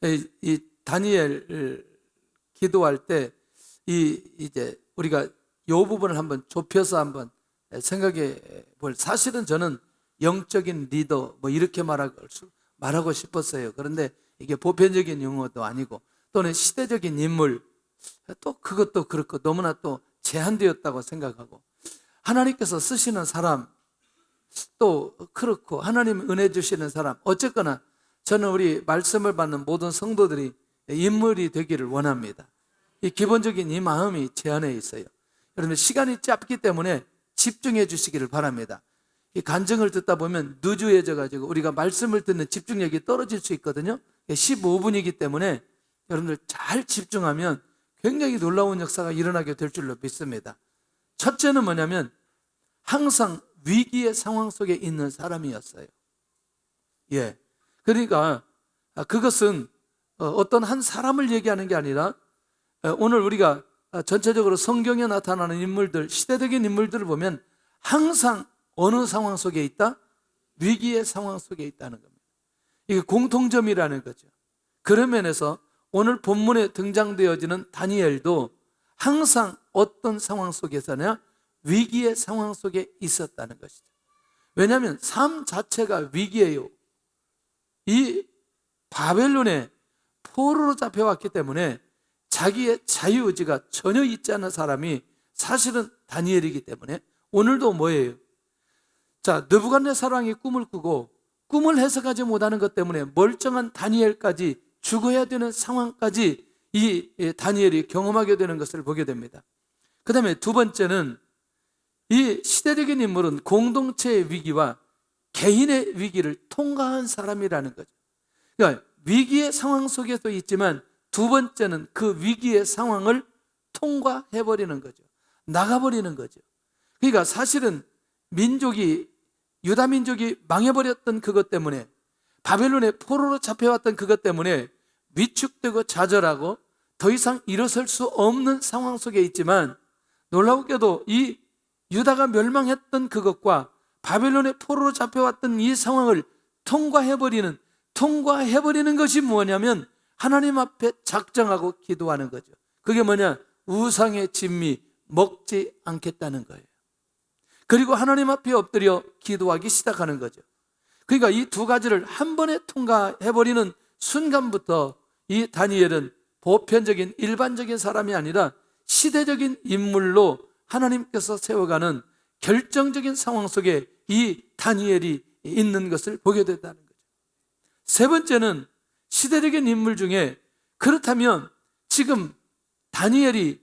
이 다니엘 기도할 때 이제 우리가 이 부분을 한번 좁혀서 한번 생각해 볼, 사실은 저는 영적인 리더 뭐 이렇게 말하고 싶었어요. 그런데 이게 보편적인 용어도 아니고 또는 시대적인 인물, 또 그것도 그렇고 너무나 또 제한되었다고 생각하고, 하나님께서 쓰시는 사람 또 그렇고 하나님 은혜 주시는 사람, 어쨌거나 저는 우리 말씀을 받는 모든 성도들이 인물이 되기를 원합니다. 이 기본적인 이 마음이 제 안에 있어요. 여러분, 시간이 짧기 때문에 집중해 주시기를 바랍니다. 이 간증을 듣다 보면 누주해져 가지고 우리가 말씀을 듣는 집중력이 떨어질 수 있거든요. 15분이기 때문에 여러분들 잘 집중하면 굉장히 놀라운 역사가 일어나게 될 줄로 믿습니다. 첫째는 뭐냐면 항상 위기의 상황 속에 있는 사람이었어요. 예. 그러니까 그것은 어떤 한 사람을 얘기하는 게 아니라 오늘 우리가 전체적으로 성경에 나타나는 인물들, 시대적인 인물들을 보면 항상 어느 상황 속에 있다? 위기의 상황 속에 있다는 겁니다. 이게 공통점이라는 거죠. 그런 면에서 오늘 본문에 등장되어지는 다니엘도 항상 어떤 상황 속에서냐? 위기의 상황 속에 있었다는 것이죠. 왜냐하면 삶 자체가 위기예요. 이 바벨론에 포로로 잡혀왔기 때문에 자기의 자유의지가 전혀 있지 않은 사람이 사실은 다니엘이기 때문에 오늘도 뭐예요? 자, 느부갓네살 왕이 꿈을 꾸고 꿈을 해석하지 못하는 것 때문에 멀쩡한 다니엘까지 죽어야 되는 상황까지 이 다니엘이 경험하게 되는 것을 보게 됩니다. 그 다음에 두 번째는 이 시대적인 인물은 공동체의 위기와 개인의 위기를 통과한 사람이라는 거죠. 그러니까 위기의 상황 속에도 있지만 두 번째는 그 위기의 상황을 통과해버리는 거죠. 나가버리는 거죠. 그러니까 사실은 유다 민족이 망해버렸던 그것 때문에, 바벨론에 포로로 잡혀왔던 그것 때문에 위축되고 좌절하고 더 이상 일어설 수 없는 상황 속에 있지만, 놀라우게도 이 유다가 멸망했던 그것과 바벨론에 포로로 잡혀왔던 이 상황을 통과해버리는 것이 뭐냐면 하나님 앞에 작정하고 기도하는 거죠. 그게 뭐냐? 우상의 진미 먹지 않겠다는 거예요. 그리고 하나님 앞에 엎드려 기도하기 시작하는 거죠. 그러니까 이 두 가지를 한 번에 통과해버리는 순간부터 이 다니엘은 보편적인 일반적인 사람이 아니라 시대적인 인물로 하나님께서 세워가는 결정적인 상황 속에 이 다니엘이 있는 것을 보게 된다는 거죠. 세 번째는 시대적인 인물 중에, 그렇다면 지금 다니엘이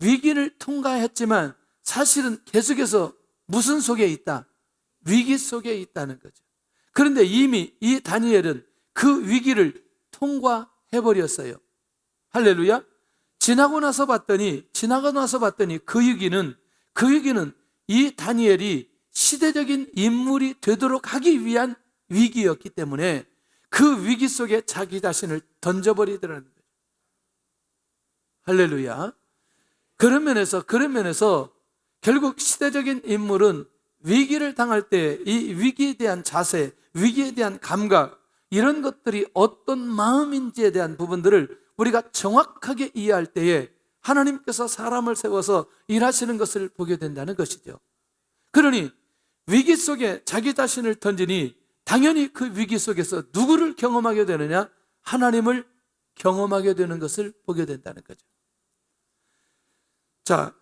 위기를 통과했지만 사실은 계속해서 무슨 속에 있다? 위기 속에 있다는 거죠. 그런데 이미 이 다니엘은 그 위기를 통과해버렸어요. 할렐루야. 지나고 나서 봤더니 그 위기는 이 다니엘이 시대적인 인물이 되도록 하기 위한 위기였기 때문에 그 위기 속에 자기 자신을 던져버리더라는 거예요. 할렐루야. 그런 면에서 결국 시대적인 인물은 위기를 당할 때 이 위기에 대한 자세, 위기에 대한 감각, 이런 것들이 어떤 마음인지에 대한 부분들을 우리가 정확하게 이해할 때에 하나님께서 사람을 세워서 일하시는 것을 보게 된다는 것이죠. 그러니 위기 속에 자기 자신을 던지니 당연히 그 위기 속에서 누구를 경험하게 되느냐? 하나님을 경험하게 되는 것을 보게 된다는 거죠. 자,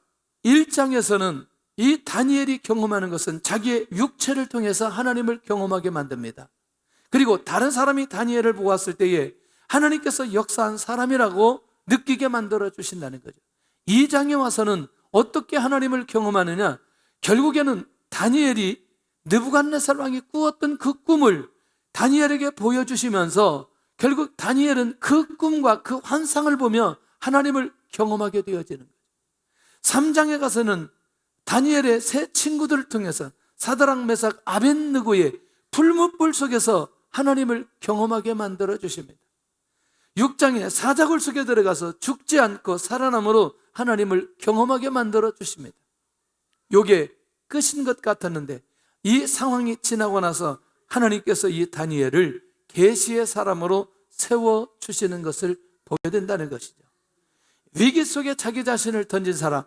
1장에서는 이 다니엘이 경험하는 것은 자기의 육체를 통해서 하나님을 경험하게 만듭니다. 그리고 다른 사람이 다니엘을 보았을 때에 하나님께서 역사한 사람이라고 느끼게 만들어 주신다는 거죠. 2장에 와서는 어떻게 하나님을 경험하느냐? 결국에는 다니엘이 느부갓네살 왕이 꾸었던 그 꿈을 다니엘에게 보여주시면서 결국 다니엘은 그 꿈과 그 환상을 보며 하나님을 경험하게 되어지는 거죠. 3장에 가서는 다니엘의 세 친구들을 통해서 사드락, 메삭, 아벳느고의 불문불 속에서 하나님을 경험하게 만들어 주십니다. 6장에 사자굴 속에 들어가서 죽지 않고 살아남으로 하나님을 경험하게 만들어 주십니다. 이게 끝인 것 같았는데 이 상황이 지나고 나서 하나님께서 이 다니엘을 계시의 사람으로 세워주시는 것을 보게 된다는 것이죠. 위기 속에 자기 자신을 던진 사람,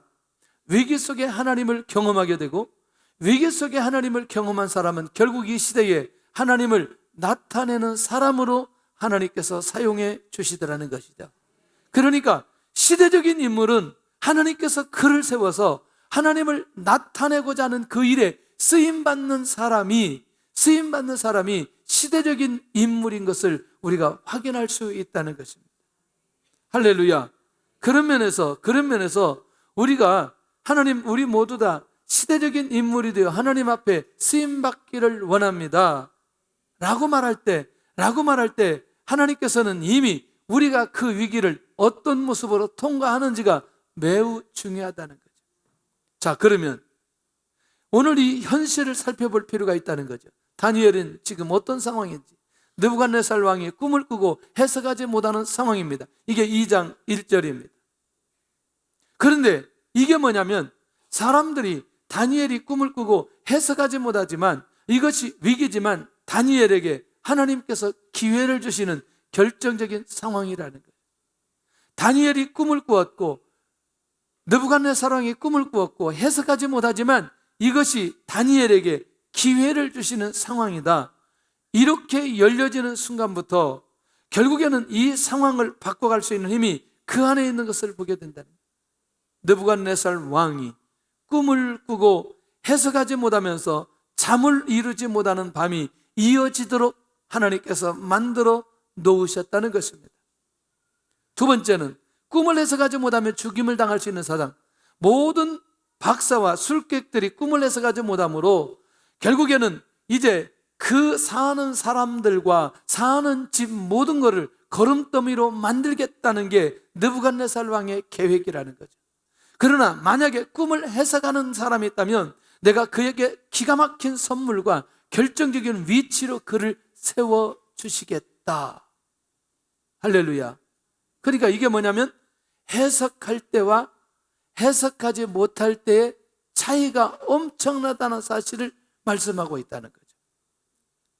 위기 속에 하나님을 경험하게 되고 위기 속에 하나님을 경험한 사람은 결국 이 시대에 하나님을 나타내는 사람으로 하나님께서 사용해 주시더라는 것이죠. 그러니까 시대적인 인물은 하나님께서 그를 세워서 하나님을 나타내고자 하는 그 일에 쓰임받는 사람이 시대적인 인물인 것을 우리가 확인할 수 있다는 것입니다. 할렐루야. 그런 면에서 우리가 우리 모두 다 시대적인 인물이 되어 하나님 앞에 쓰임받기를 원합니다 라고 말할 때 하나님께서는 이미 우리가 그 위기를 어떤 모습으로 통과하는지가 매우 중요하다는 거죠. 자, 그러면 오늘 이 현실을 살펴볼 필요가 있다는 거죠. 다니엘은 지금 어떤 상황인지, 느부갓네살 왕이 꿈을 꾸고 해석하지 못하는 상황입니다. 이게 2장 1절입니다. 그런데 이게 뭐냐면 사람들이 다니엘이 꿈을 꾸고 해석하지 못하지만 이것이 위기지만 다니엘에게 하나님께서 기회를 주시는 결정적인 상황이라는 거예요. 다니엘이 꿈을 꾸었고 느부갓네살 왕이 꿈을 꾸었고 해석하지 못하지만 이것이 다니엘에게 기회를 주시는 상황이다. 이렇게 열려지는 순간부터 결국에는 이 상황을 바꿔갈 수 있는 힘이 그 안에 있는 것을 보게 된다는 거예요. 느부갓네살 왕이 꿈을 꾸고 해석하지 못하면서 잠을 이루지 못하는 밤이 이어지도록 하나님께서 만들어 놓으셨다는 것입니다. 두 번째는 꿈을 해석하지 못하면 죽임을 당할 수 있는 사상. 모든 박사와 술객들이 꿈을 해석하지 못함으로 결국에는 이제 그 사는 사람들과 사는 집 모든 것을 걸음더미로 만들겠다는 게 느부갓네살 왕의 계획이라는 거죠. 그러나 만약에 꿈을 해석하는 사람이 있다면 내가 그에게 기가 막힌 선물과 결정적인 위치로 그를 세워주시겠다. 할렐루야. 그러니까 이게 뭐냐면 해석할 때와 해석하지 못할 때의 차이가 엄청나다는 사실을 말씀하고 있다는 거죠.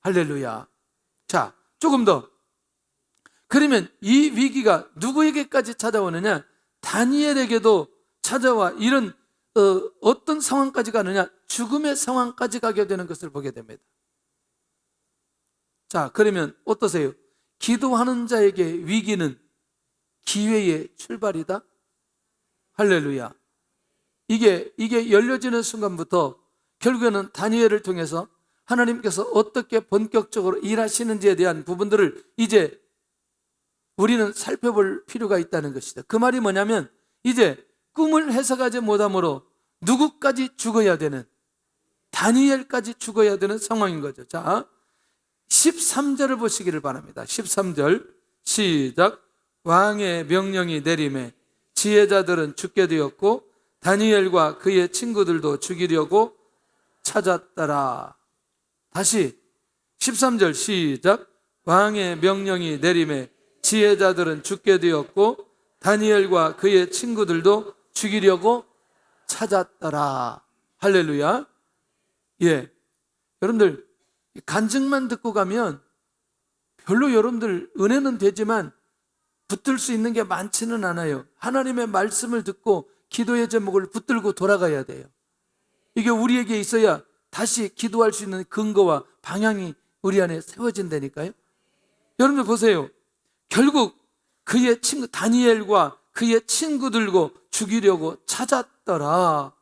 할렐루야. 자, 조금 더. 그러면 이 위기가 누구에게까지 찾아오느냐? 다니엘에게도 찾아와 이런 어떤 상황까지 가느냐? 죽음의 상황까지 가게 되는 것을 보게 됩니다. 자, 그러면 어떠세요? 기도하는 자에게 위기는 기회의 출발이다? 할렐루야. 이게 열려지는 순간부터 결국에는 다니엘을 통해서 하나님께서 어떻게 본격적으로 일하시는지에 대한 부분들을 이제 우리는 살펴볼 필요가 있다는 것이다. 그 말이 뭐냐면 이제 꿈을 해석하지 못함으로 누구까지 죽어야 되는, 다니엘까지 죽어야 되는 상황인 거죠. 자, 13절을 보시기를 바랍니다. 13절 시작. 왕의 명령이 내림에 지혜자들은 죽게 되었고 다니엘과 그의 친구들도 죽이려고 찾았더라. 다시 13절 시작. 왕의 명령이 내림에 지혜자들은 죽게 되었고 다니엘과 그의 친구들도 죽이려고 찾았더라. 할렐루야. 예, 여러분들 간증만 듣고 가면 별로 여러분들 은혜는 되지만 붙들 수 있는 게 많지는 않아요. 하나님의 말씀을 듣고 기도의 제목을 붙들고 돌아가야 돼요. 이게 우리에게 있어야 다시 기도할 수 있는 근거와 방향이 우리 안에 세워진다니까요. 여러분들 보세요. 결국 그의 친구 다니엘과 그의 친구들고 죽이려고 찾았더라.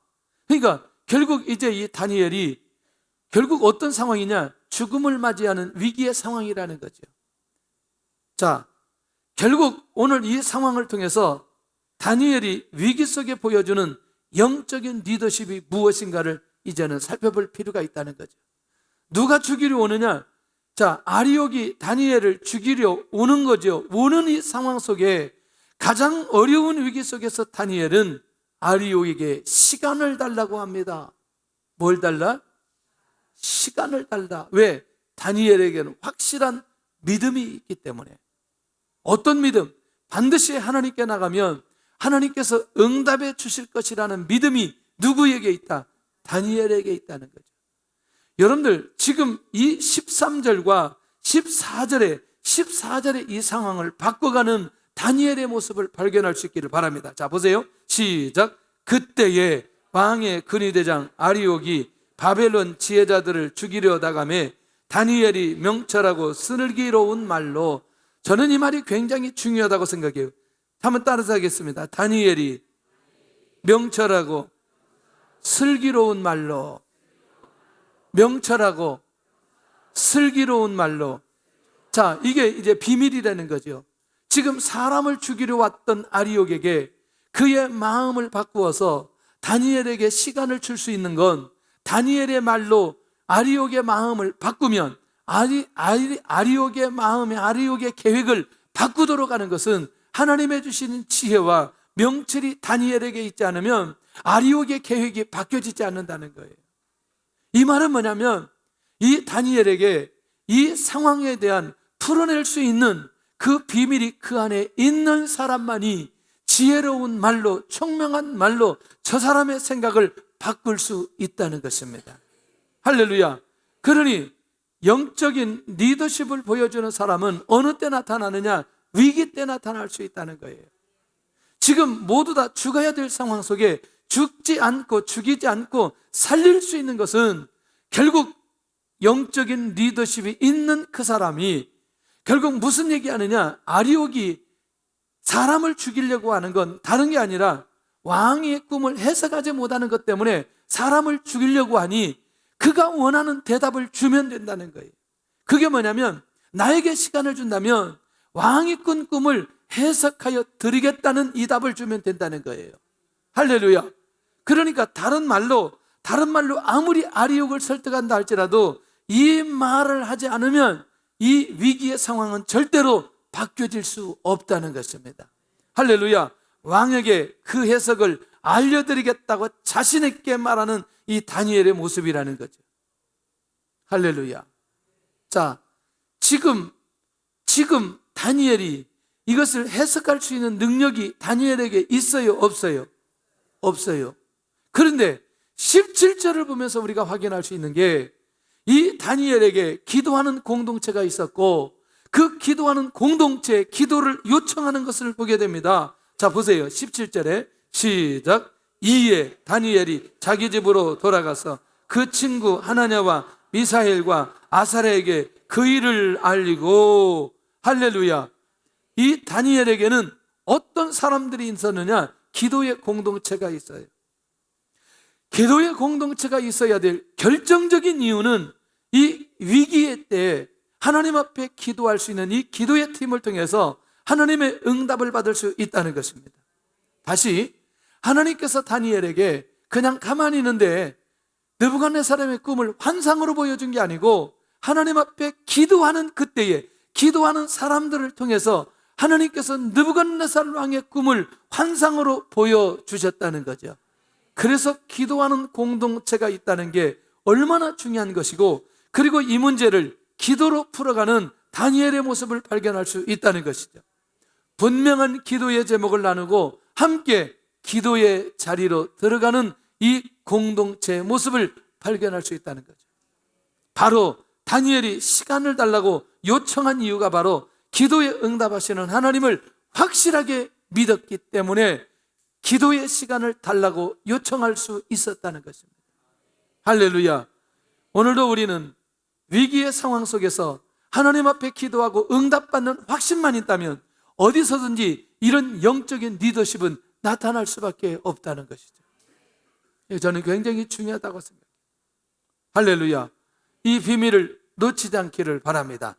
그러니까 결국 이제 이 다니엘이 결국 어떤 상황이냐? 죽음을 맞이하는 위기의 상황이라는 거죠. 자, 결국 오늘 이 상황을 통해서 다니엘이 위기 속에 보여주는 영적인 리더십이 무엇인가를 이제는 살펴볼 필요가 있다는 거죠. 누가 죽이려 오느냐? 자, 아리옥이 다니엘을 죽이려 오는 거죠. 오는 이 상황 속에 가장 어려운 위기 속에서 다니엘은 아리옥에게 시간을 달라고 합니다. 뭘 달라? 시간을 달라. 왜? 다니엘에게는 확실한 믿음이 있기 때문에. 어떤 믿음? 반드시 하나님께 나가면 하나님께서 응답해 주실 것이라는 믿음이 누구에게 있다? 다니엘에게 있다는 거죠. 여러분들 지금 이 13절과 14절에 14절의 이 상황을 바꿔가는 다니엘의 모습을 발견할 수 있기를 바랍니다. 자, 보세요. 시작. 그때에 왕의 근위대장 아리옥이 바벨론 지혜자들을 죽이려 다가매 다니엘이 명철하고 슬기로운 말로, 저는 이 말이 굉장히 중요하다고 생각해요. 한번 따라서 하겠습니다. 다니엘이 명철하고 슬기로운 말로, 명철하고 슬기로운 말로. 자, 이게 이제 비밀이라는 거죠. 지금 사람을 죽이려 왔던 아리옥에게 그의 마음을 바꾸어서 다니엘에게 시간을 줄 수 있는 건 다니엘의 말로 아리옥의 마음을 바꾸면, 아리옥의 마음에 아리옥의 계획을 바꾸도록 하는 것은 하나님의 주시는 지혜와 명철이 다니엘에게 있지 않으면 아리옥의 계획이 바뀌어지지 않는다는 거예요. 이 말은 뭐냐면 이 다니엘에게 이 상황에 대한 풀어낼 수 있는 그 비밀이 그 안에 있는 사람만이 지혜로운 말로, 총명한 말로 저 사람의 생각을 바꿀 수 있다는 것입니다. 할렐루야. 그러니 영적인 리더십을 보여주는 사람은 어느 때 나타나느냐? 위기 때 나타날 수 있다는 거예요. 지금 모두 다 죽어야 될 상황 속에 죽지 않고 죽이지 않고 살릴 수 있는 것은 결국 영적인 리더십이 있는 그 사람이, 결국 무슨 얘기하느냐? 아리옥이 사람을 죽이려고 하는 건 다른 게 아니라 왕의 꿈을 해석하지 못하는 것 때문에 사람을 죽이려고 하니 그가 원하는 대답을 주면 된다는 거예요. 그게 뭐냐면 나에게 시간을 준다면 왕이 꾼 꿈을 해석하여 드리겠다는 이 답을 주면 된다는 거예요. 할렐루야. 그러니까 다른 말로 아무리 아리옥을 설득한다 할지라도 이 말을 하지 않으면 이 위기의 상황은 절대로 바뀌어질 수 없다는 것입니다. 할렐루야. 왕에게 그 해석을 알려드리겠다고 자신 있게 말하는 이 다니엘의 모습이라는 거죠. 할렐루야. 자, 지금 다니엘이 이것을 해석할 수 있는 능력이 다니엘에게 있어요, 없어요? 없어요. 그런데 17절을 보면서 우리가 확인할 수 있는 게 이 다니엘에게 기도하는 공동체가 있었고 그 기도하는 공동체에 기도를 요청하는 것을 보게 됩니다. 자, 보세요. 17절에 시작. 이에 다니엘이 자기 집으로 돌아가서 그 친구 하나냐와 미사엘과 아사랴에게 그 일을 알리고, 할렐루야. 이 다니엘에게는 어떤 사람들이 있었느냐? 기도의 공동체가 있어요. 기도의 공동체가 있어야 될 결정적인 이유는 이 위기의 때에 하나님 앞에 기도할 수 있는 이 기도의 팀을 통해서 하나님의 응답을 받을 수 있다는 것입니다. 다시, 하나님께서 다니엘에게 그냥 가만히 있는데 느부갓네살의 꿈을 환상으로 보여준 게 아니고 하나님 앞에 기도하는 그때에 기도하는 사람들을 통해서 하나님께서 느부갓네살 왕의 꿈을 환상으로 보여주셨다는 거죠. 그래서 기도하는 공동체가 있다는 게 얼마나 중요한 것이고, 그리고 이 문제를 기도로 풀어가는 다니엘의 모습을 발견할 수 있다는 것이죠. 분명한 기도의 제목을 나누고 함께 기도의 자리로 들어가는 이 공동체의 모습을 발견할 수 있다는 거죠. 바로 다니엘이 시간을 달라고 요청한 이유가 바로 기도에 응답하시는 하나님을 확실하게 믿었기 때문에 기도의 시간을 달라고 요청할 수 있었다는 것입니다. 할렐루야. 오늘도 우리는 위기의 상황 속에서 하나님 앞에 기도하고 응답받는 확신만 있다면 어디서든지 이런 영적인 리더십은 나타날 수밖에 없다는 것이죠. 저는 굉장히 중요하다고 생각해요. 할렐루야. 이 비밀을 놓치지 않기를 바랍니다.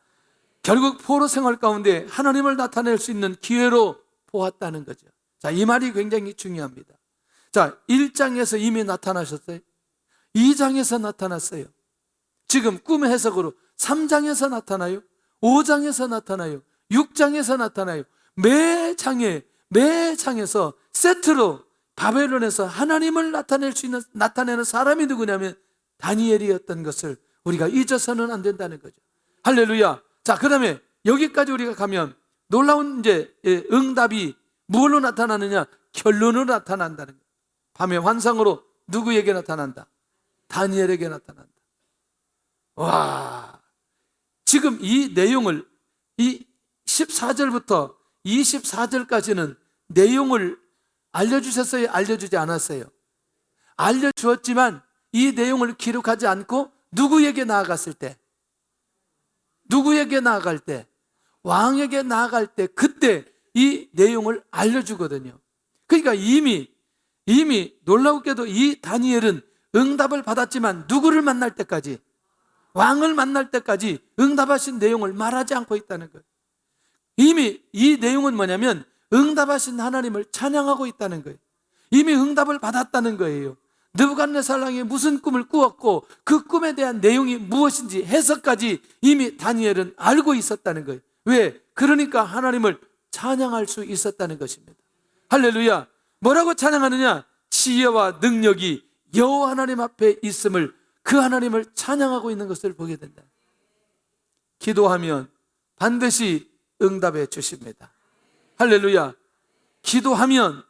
결국 포로 생활 가운데 하나님을 나타낼 수 있는 기회로 보았다는 거죠. 자, 이 말이 굉장히 중요합니다. 자, 1장에서 이미 나타나셨어요. 2장에서 나타났어요. 지금 꿈의 해석으로 3장에서 나타나요. 5장에서 나타나요. 6장에서 나타나요. 매 장에서 세트로 바벨론에서 하나님을 나타내는 사람이 누구냐면 다니엘이었던 것을 우리가 잊어서는 안 된다는 거죠. 할렐루야. 자, 그다음에 여기까지 우리가 가면 놀라운 이제 응답이 무엇로 나타나느냐? 결론으로 나타난다는 거예요. 밤의 환상으로 누구에게 나타난다? 다니엘에게 나타난다. 와, 지금 이 내용을 이 14절부터 24절까지는 내용을 알려주셨어요? 알려주지 않았어요? 알려주었지만 이 내용을 기록하지 않고 누구에게 나아갔을 때? 누구에게 나아갈 때? 왕에게 나아갈 때 그때 이 내용을 알려주거든요. 그러니까 이미 놀라우게도 이 다니엘은 응답을 받았지만 누구를 만날 때까지? 왕을 만날 때까지 응답하신 내용을 말하지 않고 있다는 거예요. 이미 이 내용은 뭐냐면 응답하신 하나님을 찬양하고 있다는 거예요. 이미 응답을 받았다는 거예요. 느부갓네살 왕이 무슨 꿈을 꾸었고 그 꿈에 대한 내용이 무엇인지 해석까지 이미 다니엘은 알고 있었다는 거예요. 왜? 그러니까 하나님을 찬양할 수 있었다는 것입니다. 할렐루야. 뭐라고 찬양하느냐? 지혜와 능력이 여호와 하나님 앞에 있음을, 그 하나님을 찬양하고 있는 것을 보게 된다. 기도하면 반드시 응답해 주십니다. 할렐루야. 기도하면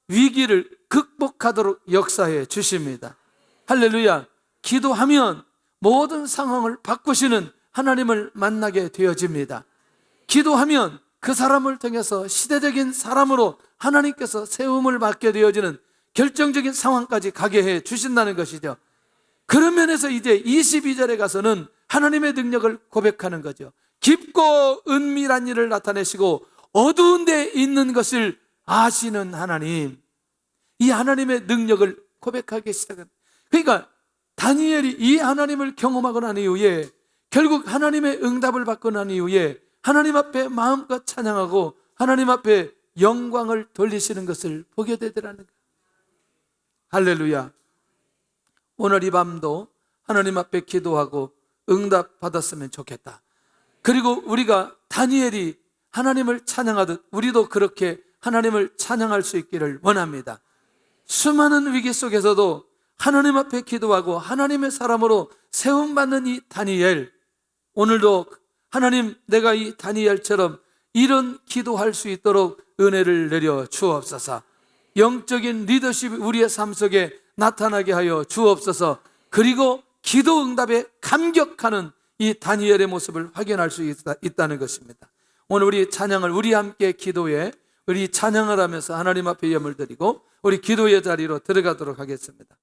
위기를 극복하도록 역사해 주십니다. 할렐루야. 기도하면 모든 상황을 바꾸시는 하나님을 만나게 되어집니다. 기도하면 그 사람을 통해서 시대적인 사람으로 하나님께서 세움을 받게 되어지는 결정적인 상황까지 가게 해 주신다는 것이죠. 그런 면에서 이제 22절에 가서는 하나님의 능력을 고백하는 거죠. 깊고 은밀한 일을 나타내시고 어두운 데 있는 것을 아시는 하나님, 이 하나님의 능력을 고백하기 시작합니다. 그러니까 다니엘이 이 하나님을 경험하고 난 이후에 결국 하나님의 응답을 받고 난 이후에 하나님 앞에 마음껏 찬양하고 하나님 앞에 영광을 돌리시는 것을 보게 되더라는 거예요. 할렐루야. 오늘 이 밤도 하나님 앞에 기도하고 응답 받았으면 좋겠다. 그리고 우리가 다니엘이 하나님을 찬양하듯 우리도 그렇게 하나님을 찬양할 수 있기를 원합니다. 수많은 위기 속에서도 하나님 앞에 기도하고 하나님의 사람으로 세움받는 이 다니엘, 오늘도 하나님, 내가 이 다니엘처럼 이런 기도할 수 있도록 은혜를 내려 주옵소서. 영적인 리더십이 우리의 삶 속에 나타나게 하여 주옵소서. 그리고 기도 응답에 감격하는 이 다니엘의 모습을 확인할 수 있다는 것입니다. 오늘 우리 찬양을, 우리 함께 기도에 우리 찬양을 하면서 하나님 앞에 예물 드리고 우리 기도의 자리로 들어가도록 하겠습니다.